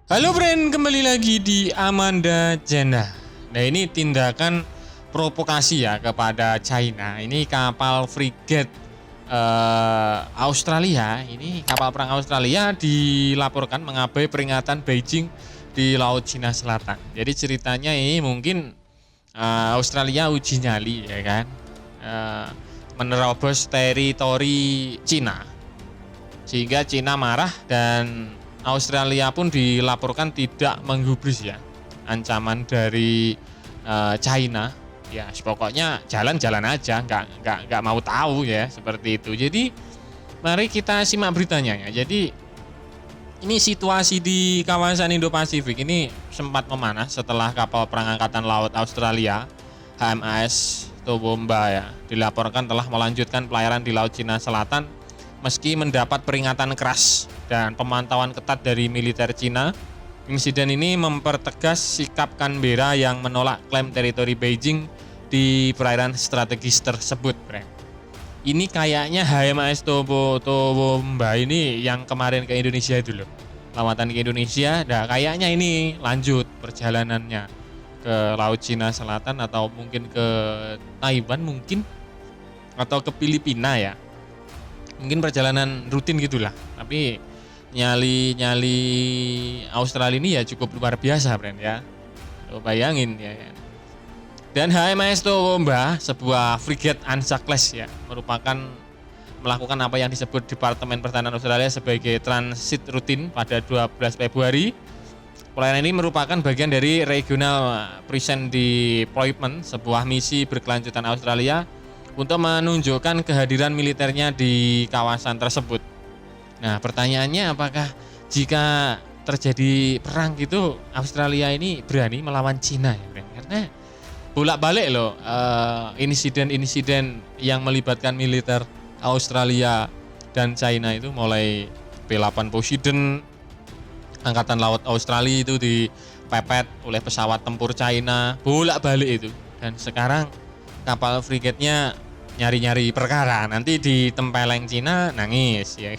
Halo friend, kembali lagi di Amanda Jannah. Nah ini tindakan provokasi ya kepada China. Ini kapal frigate Australia. Ini kapal perang Australia dilaporkan mengabai peringatan Beijing di Laut Cina Selatan. Jadi ceritanya ini mungkin Australia uji nyali ya kan, menerobos teritori Cina sehingga Cina marah dan Australia pun dilaporkan tidak menggubris ya ancaman dari China. Ya pokoknya jalan-jalan aja, nggak mau tahu ya seperti itu. Jadi mari kita simak beritanya ya. Jadi ini situasi di kawasan Indo-Pasifik ini sempat memanas setelah kapal perang angkatan laut Australia HMAS Toowoomba ya dilaporkan telah melanjutkan pelayaran di Laut Cina Selatan meski mendapat peringatan keras dan pemantauan ketat dari militer Cina. Insiden ini mempertegas sikap Canberra yang menolak klaim teritori Beijing di perairan strategis tersebut. Ini kayaknya HMAS Toowoomba ini yang kemarin ke Indonesia itu loh, lawatan ke Indonesia. Nah kayaknya ini lanjut perjalanannya ke Laut Cina Selatan atau mungkin ke Taiwan mungkin, atau ke Filipina ya. Mungkin perjalanan rutin gitulah. Tapi nyali Australia ini ya cukup luar biasa, friend ya. Lo bayangin ya. Dan HMAS Toowoomba, sebuah frigate Anza class ya, merupakan melakukan apa yang disebut Departemen Pertahanan Australia sebagai transit rutin pada 12 Februari. Pelayanan ini merupakan bagian dari Regional Presence Deployment, sebuah misi berkelanjutan Australia untuk menunjukkan kehadiran militernya di kawasan tersebut. Nah pertanyaannya, apakah jika terjadi perang gitu Australia ini berani melawan Cina ya? Karena bolak-balik loh insiden-insiden yang melibatkan militer Australia dan China itu, mulai P8 Poseidon angkatan laut Australia itu dipepet oleh pesawat tempur China, bolak-balik itu. Dan sekarang kapal frigate-nya nyari-nyari perkara, nanti ditempeleng Cina nangis ya.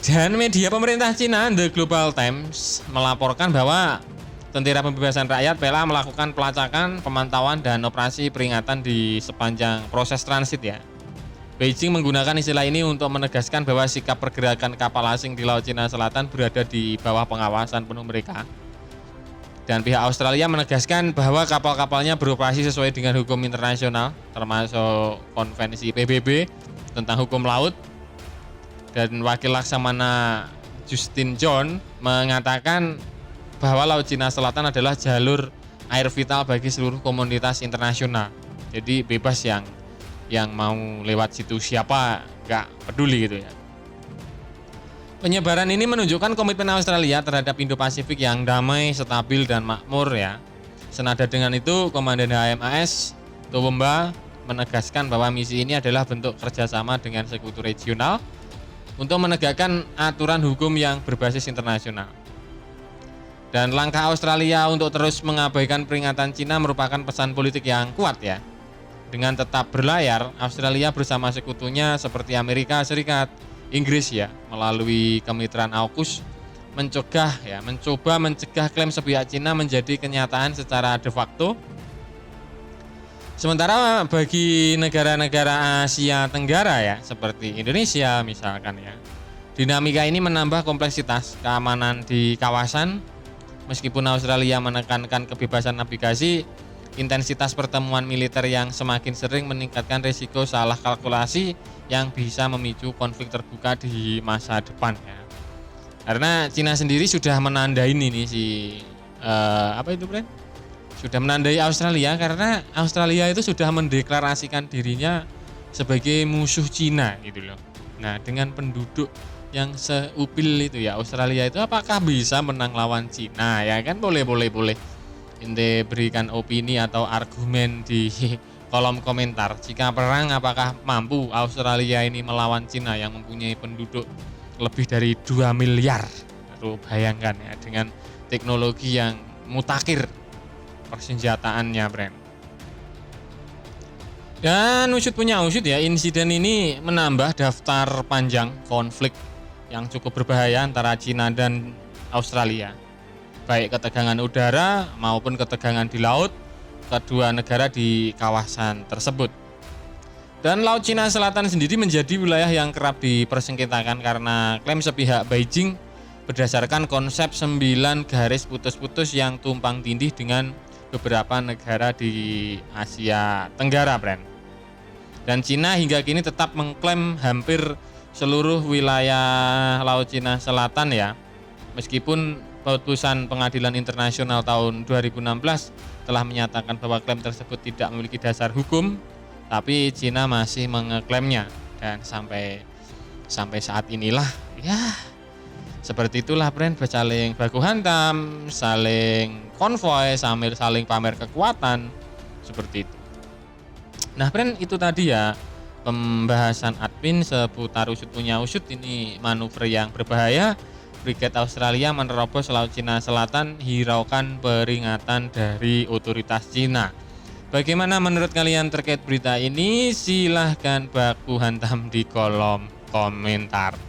Dan media pemerintah Cina The Global Times melaporkan bahwa Tentara Pembebasan Rakyat PLA melakukan pelacakan, pemantauan dan operasi peringatan di sepanjang proses transit ya. Beijing menggunakan istilah ini untuk menegaskan bahwa sikap pergerakan kapal asing di Laut Cina Selatan berada di bawah pengawasan penuh mereka. Dan pihak Australia menegaskan bahwa kapal-kapalnya beroperasi sesuai dengan hukum internasional, termasuk konvensi PBB tentang hukum laut. Dan Wakil Laksamana Justin John mengatakan bahwa Laut Cina Selatan adalah jalur air vital bagi seluruh komunitas internasional. Jadi bebas yang mau lewat situ siapa, nggak peduli gitu ya. Penyebaran ini menunjukkan komitmen Australia terhadap Indo-Pasifik yang damai, stabil dan makmur ya. Senada dengan itu, Komandan HMAS Toowoomba menegaskan bahwa misi ini adalah bentuk kerjasama dengan sekutu regional untuk menegakkan aturan hukum yang berbasis internasional. Dan langkah Australia untuk terus mengabaikan peringatan Cina merupakan pesan politik yang kuat ya. Dengan tetap berlayar, Australia bersama sekutunya seperti Amerika Serikat, Inggris ya, melalui kemitraan AUKUS mencoba mencegah klaim sepihak Cina menjadi kenyataan secara de facto. Sementara bagi negara-negara Asia Tenggara ya, seperti Indonesia misalkan ya, dinamika ini menambah kompleksitas keamanan di kawasan. Meskipun Australia menekankan kebebasan navigasi, intensitas pertemuan militer yang semakin sering meningkatkan risiko salah kalkulasi yang bisa memicu konflik terbuka di masa depan ya. Karena Cina sendiri sudah menandai ini sudah menandai Australia, karena Australia itu sudah mendeklarasikan dirinya sebagai musuh Cina gitu loh. Nah dengan penduduk yang seupil itu ya Australia itu, apakah bisa menang lawan Cina ya kan? Boleh ente berikan opini atau argumen di kolom komentar. Jika perang, apakah mampu Australia ini melawan Cina yang mempunyai penduduk lebih dari 2 miliar? Aduh, bayangkan ya, dengan teknologi yang mutakhir persenjataannya, friend. Dan usut punya usut ya, insiden ini menambah daftar panjang konflik yang cukup berbahaya antara Cina dan Australia. Baik ketegangan udara maupun ketegangan di laut kedua negara di kawasan tersebut. Dan Laut Cina Selatan sendiri menjadi wilayah yang kerap dipersengketakan karena klaim sepihak Beijing berdasarkan konsep 9 garis putus-putus yang tumpang tindih dengan beberapa negara di Asia Tenggara, Bren. Dan Cina hingga kini tetap mengklaim hampir seluruh wilayah Laut Cina Selatan ya. Meskipun putusan Pengadilan Internasional tahun 2016 telah menyatakan bahwa klaim tersebut tidak memiliki dasar hukum, tapi Cina masih mengeklaimnya dan sampai saat inilah ya seperti itulah, Bren, saling baku hantam, saling konvoy, sambil saling pamer kekuatan seperti itu. Nah, Bren, itu tadi ya pembahasan admin seputar usut punya usut. Ini manuver yang berbahaya. Frigate Australia menerobos Laut Cina Selatan, hiraukan peringatan dari otoritas Cina. Bagaimana menurut kalian terkait berita ini? Silahkan baku hantam di kolom komentar.